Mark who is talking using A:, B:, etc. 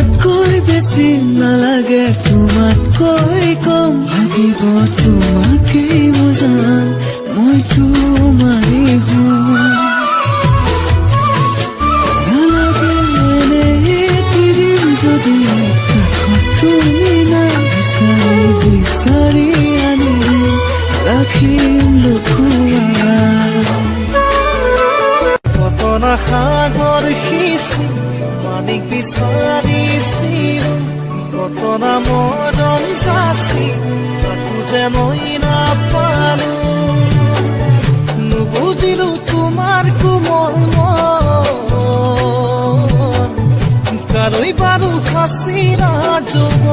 A: তোমাতকৈ বেছি নালাগে, তোমাতকৈ কম লাগিব তোমাকেই মোৰ জান, মই তোমাৰেই হম। নালাগে এনে এৰিম যদি কাষত তুমি নাই, বিচাৰি বিচাৰি আনি ৰাখিম লুকুৱাই। কতনা সাগৰ সিঁচি পানীক বিচাৰিছিল, কতনা মৰম যাচি তাকো যে মই নাপালো। নুবুজিলো তোমাৰ কোমল মন, কালৈ বাৰু সাঁচি নাযুব।